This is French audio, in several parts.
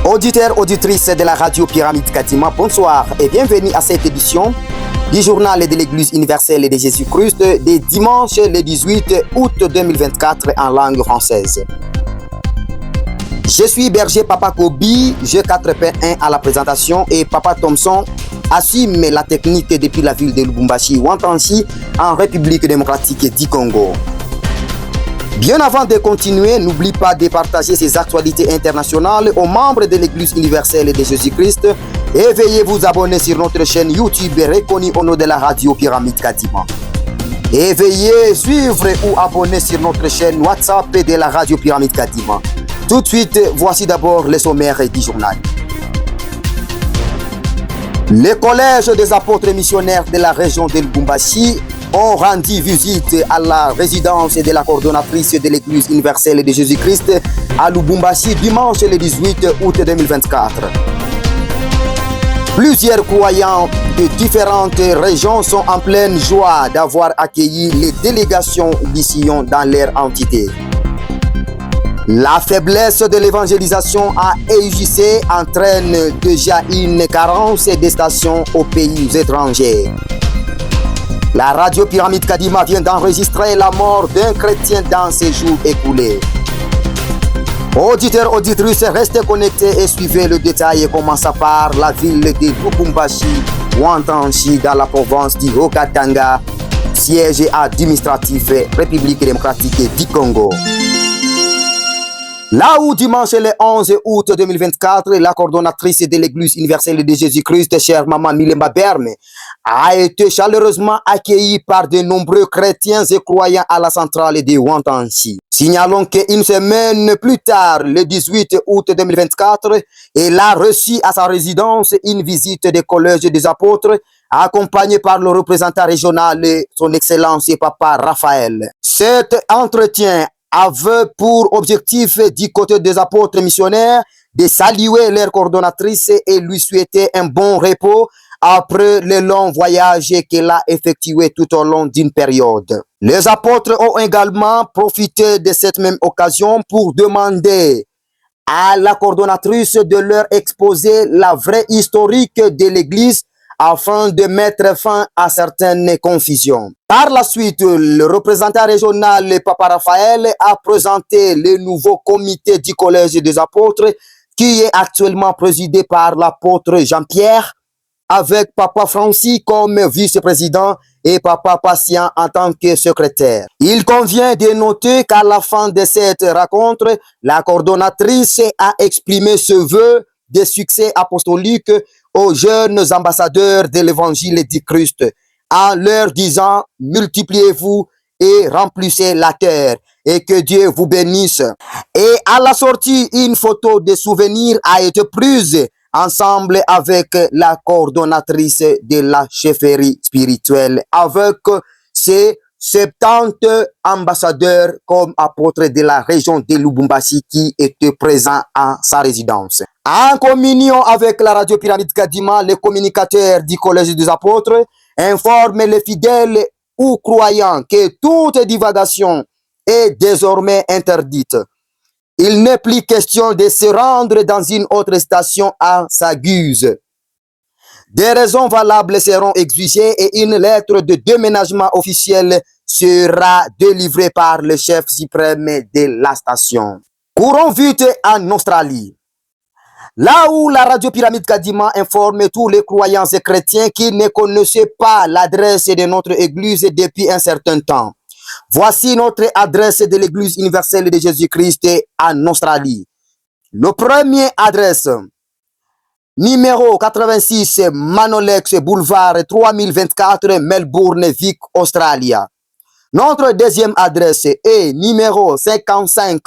Auditeurs, auditrices de la radio Pyramide Kadima, bonsoir et bienvenue à cette édition du journal de l'Église universelle de Jésus-Christ de dimanche le 18 août 2024 en langue française. Je suis berger Papa Kobi, G4P1 à la présentation et Papa Thompson assume la technique depuis la ville de Lubumbashi, Wantanchi, en République démocratique du Congo. Bien avant de continuer, n'oublie pas de partager ces actualités internationales aux membres de l'Église universelle de Jésus-Christ et veuillez vous abonner sur notre chaîne YouTube reconnue au nom de la radio Pyramide Kadima. Et veuillez suivre ou abonner sur notre chaîne WhatsApp de la radio Pyramide Kadima. Tout de suite, voici d'abord le sommaire du journal. Le collège des apôtres missionnaires de la région de Lubumbashi ont rendu visite à la résidence de la coordonnatrice de l'Église universelle de Jésus-Christ à Lubumbashi dimanche le 18 août 2024. Plusieurs croyants de différentes régions sont en pleine joie d'avoir accueilli les délégations du Sion dans leur entité. La faiblesse de l'évangélisation à EUJC entraîne déjà une carence des stations aux pays étrangers. La radio Pyramide Kadima vient d'enregistrer la mort d'un chrétien dans ces jours écoulés. Auditeurs, auditrices, restez connectés et suivez le détail commençant par la ville de Lubumbashi, Wantanchi, dans la province du Haut-Katanga, siège administratif République démocratique du Congo. Là où dimanche le 11 août 2024, la coordonnatrice de l'Église universelle de Jésus-Christ, chère Maman Milemba Berme, a été chaleureusement accueillie par de nombreux chrétiens et croyants à la centrale de Wantanchi. Signalons qu'une semaine plus tard, le 18 août 2024, elle a reçu à sa résidence une visite du collège des apôtres, accompagnée par le représentant régional, son Excellence Papa Raphaël. Cet entretien avait pour objectif du côté des apôtres missionnaires de saluer leur coordonnatrice et lui souhaiter un bon repos après le long voyage qu'elle a effectué tout au long d'une période. Les apôtres ont également profité de cette même occasion pour demander à la coordonnatrice de leur exposer la vraie historique de l'Église afin de mettre fin à certaines confusions. Par la suite, le représentant régional, Papa Raphaël, a présenté le nouveau comité du Collège des apôtres qui est actuellement présidé par l'apôtre Jean-Pierre, avec Papa Francis comme vice-président et Papa Patient en tant que secrétaire. Il convient de noter qu'à la fin de cette rencontre, la coordonnatrice a exprimé ce vœu de succès apostolique aux jeunes ambassadeurs de l'évangile du Christ, en leur disant « Multipliez-vous et remplissez la terre, et que Dieu vous bénisse ». Et à la sortie, une photo de souvenir a été prise ensemble avec la coordonnatrice de la chefferie spirituelle, avec ses 70 ambassadeurs comme apôtres de la région de Lubumbashi qui étaient présents à sa résidence. En communion avec la radio Pyramide Kadima, le communicateur du Collège des apôtres informe les fidèles ou croyants que toute divagation est désormais interdite. Il n'est plus question de se rendre dans une autre station à sa guise. Des raisons valables seront exigées et une lettre de déménagement officiel sera délivrée par le chef suprême de la station. Courons vite en Australie. Là où la radio Pyramide Kadima informe tous les croyants et chrétiens qui ne connaissaient pas l'adresse de notre église depuis un certain temps. Voici notre adresse de l'église universelle de Jésus-Christ en Australie. Le premier adresse, numéro 86 Manolex Boulevard 3024 Melbourne, Vic, Australia. Notre deuxième adresse est numéro 55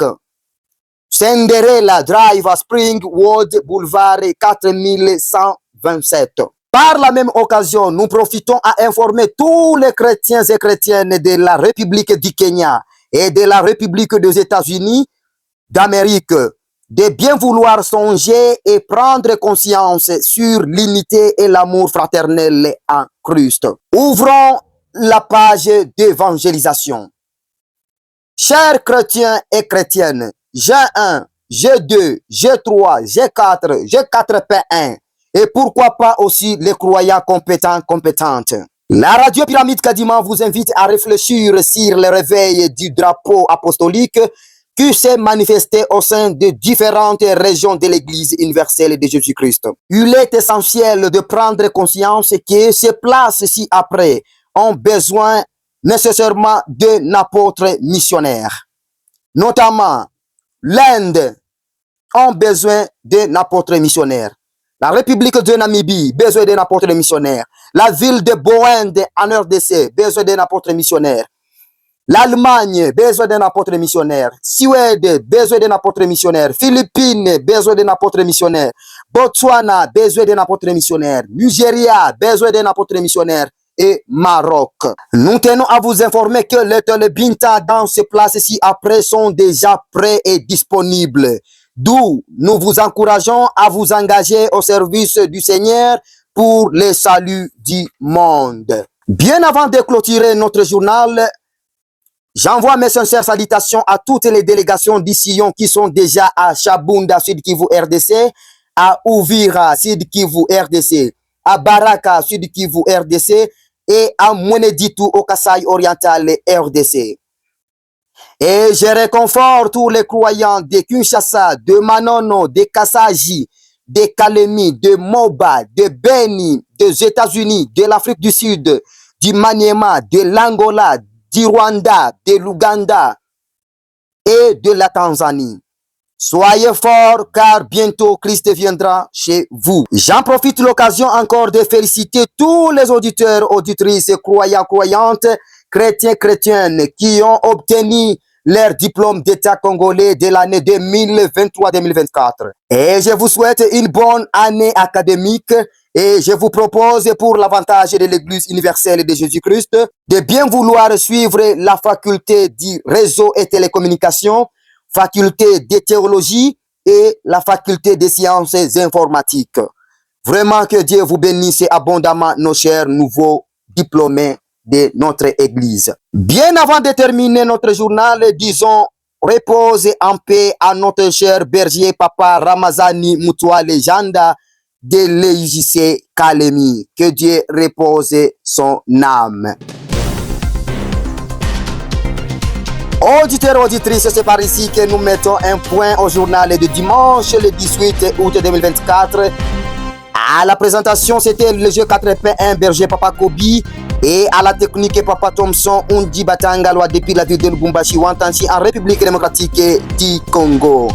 Cinderella Drive à Springwood Boulevard 4127. Par la même occasion, nous profitons à informer tous les chrétiens et chrétiennes de la République du Kenya et de la République des États-Unis d'Amérique de bien vouloir songer et prendre conscience sur l'unité et l'amour fraternel en Christ. Ouvrons la page d'évangélisation. Chers chrétiens et chrétiennes, Jean 1, G2, G3, G4, G4P1 et pourquoi pas aussi les croyants compétentes. La radio Pyramide Kadima vous invite à réfléchir sur le réveil du drapeau apostolique qui s'est manifesté au sein de différentes régions de l'Église universelle de Jésus-Christ. Il est essentiel de prendre conscience que ces places ci-après ont besoin nécessairement d'un apôtre missionnaire. Notamment, l'Inde a besoin d'un apôtre missionnaire. La République de Namibie, besoin d'un apôtre missionnaire. La ville de Boende en RDC, besoin d'un apôtre missionnaire. L'Allemagne, besoin d'un apôtre missionnaire. Suède, besoin d'un apôtre missionnaire. Philippines, besoin d'un apôtre missionnaire. Botswana, besoin d'un apôtre missionnaire. Nigeria, besoin d'un apôtre missionnaire. Et Maroc. Nous tenons à vous informer que les Telebinta dans ces places-ci après sont déjà prêts et disponibles. D'où nous vous encourageons à vous engager au service du Seigneur pour le salut du monde. Bien avant de clôturer notre journal, j'envoie mes sincères salutations à toutes les délégations d'Ision qui sont déjà à Chabunda, Sud Kivu, RDC, à Uvira, Sud Kivu, RDC, à Baraka, Sud Kivu, RDC, et à Mweneditu, au Kasai oriental, RDC. Et je réconforte tous les croyants de Kinshasa, de Manono, de Kasaji, de Kalemi, de Moba, de Beni, des États-Unis, de l'Afrique du Sud, du Maniema, de l'Angola, du Rwanda, de l'Ouganda et de la Tanzanie. Soyez forts car bientôt Christ viendra chez vous. J'en profite l'occasion encore de féliciter tous les auditeurs, auditrices, croyants, croyantes, chrétiens, chrétiennes qui ont obtenu leur diplôme d'État congolais de l'année 2023-2024. Et je vous souhaite une bonne année académique et je vous propose pour l'avantage de l'Église universelle de Jésus-Christ de bien vouloir suivre la faculté du réseau et télécommunications, faculté de théologie et la faculté des sciences informatiques. Vraiment que Dieu vous bénisse abondamment, nos chers nouveaux diplômés de notre Église. Bien avant de terminer notre journal, disons repose en paix à notre cher berger Papa Ramazani Mutuale Janda de l'EJC Kalemi. Que Dieu repose son âme. Auditeurs, auditrices, c'est par ici que nous mettons un point au journal de dimanche, le 18 août 2024. À la présentation, c'était le jeu 4P1 berger Papa Kobi et à la technique Papa Thompson Undi Batangalwa depuis la ville de Lubumbashi, Wantansi en République démocratique du Congo.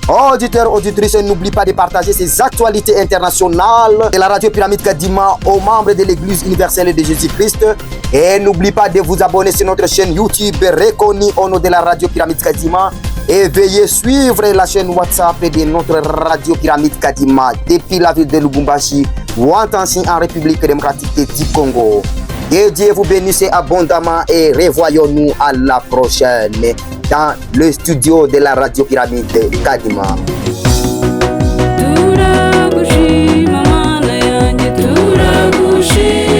Auditeurs, auditrices, n'oubliez pas de partager ces actualités internationales de la radio Pyramide Kadima aux membres de l'Église universelle de Jésus-Christ. Et n'oubliez pas de vous abonner sur notre chaîne YouTube reconnue au nom de la radio Pyramide Kadima. Et veuillez suivre la chaîne WhatsApp de notre radio Pyramide Kadima depuis la ville de Lubumbashi, Wantansi en République démocratique du Congo. Que Dieu vous bénisse abondamment et revoyons-nous à la prochaine dans le studio de la radio Pyramide Kadima. Turagushima mana yanjye turagushima.